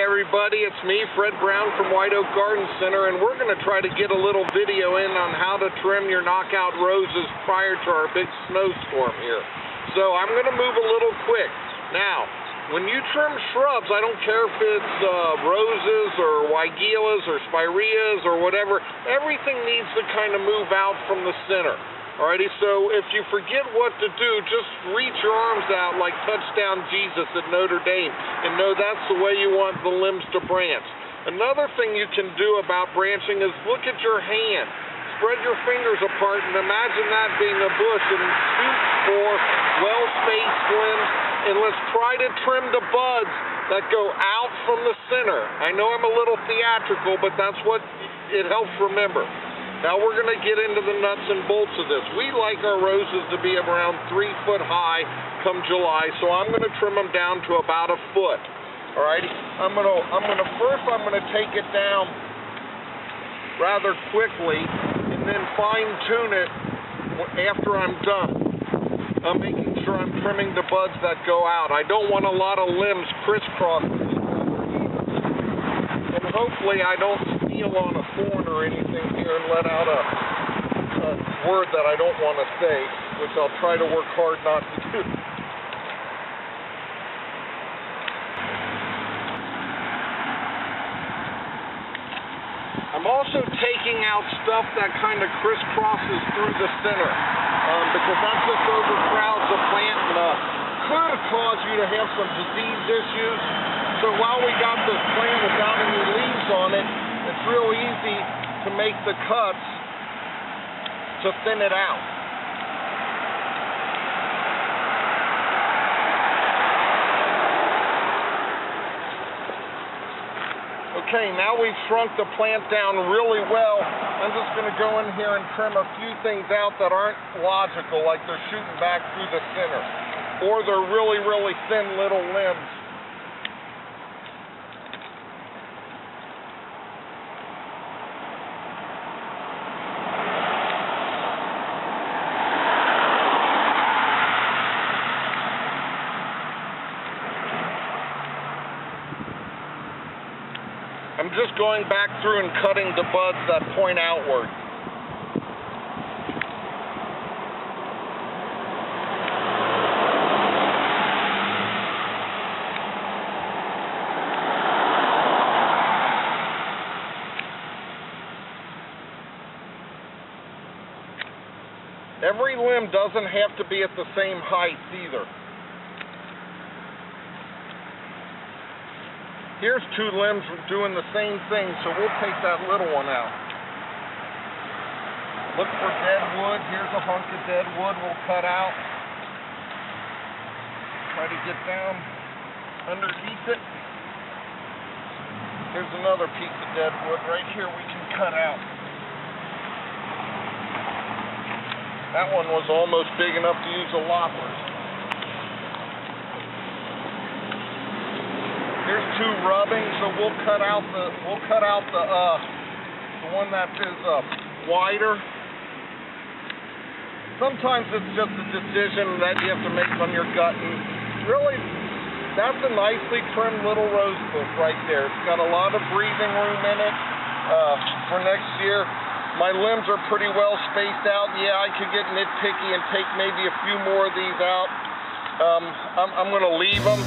everybody, it's me, Fred Brown from White Oak Garden Center, and we're going to try to get a little video in on how to trim your knockout roses prior to our big snowstorm here. So I'm going to move a little quick. Now, when you trim shrubs, I don't care if it's roses or weigelas or spireas or whatever, everything needs to kind of move out from the center. Alrighty, so if you forget what to do, just reach your arms out like touchdown Jesus at Notre Dame and know that's the way you want the limbs to branch. Another thing you can do about branching is look at your hand. Spread your fingers apart and imagine that being a bush and shoot for well-spaced limbs, and let's try to trim the buds that go out from the center. I know I'm a little theatrical, but that's what it helps remember. Now we're going to get into the nuts and bolts of this. We like our roses to be around 3 foot high come July, so I'm going to trim them down to about a foot. Alrighty, I'm going to take it down rather quickly and then fine tune it after I'm done. I'm making sure I'm trimming the buds that go out. I don't want a lot of limbs crisscrossing each other either. And hopefully I don't steal on a thorn or anything here and let out a word that I don't want to say, which I'll try to work hard not to do. I'm also taking out stuff that kind of crisscrosses through the center because that just overcrowds the plant and could cause you to have some disease issues. So while we got this plant without any leaves on it, it's real easy to make the cuts to thin it out. Okay, now we've shrunk the plant down really well. I'm just going to go in here and trim a few things out that aren't logical, like they're shooting back through the center, or they're really, really thin little limbs. I'm just going back through and cutting the buds that point outward. Every limb doesn't have to be at the same height either. Here's two limbs doing the same thing, so we'll take that little one out. Look for dead wood. Here's a hunk of dead wood we'll cut out. Try to get down underneath it. Here's another piece of dead wood right here we can cut out. That one was almost big enough to use a lopper. Here's two rubbing, so we'll cut out the one that is wider. Sometimes it's just a decision that you have to make on your gut, and really, that's a nicely trimmed little rose bush right there. It's got a lot of breathing room in it for next year. My limbs are pretty well spaced out. Yeah, I could get nitpicky and take maybe a few more of these out. I'm going to leave them.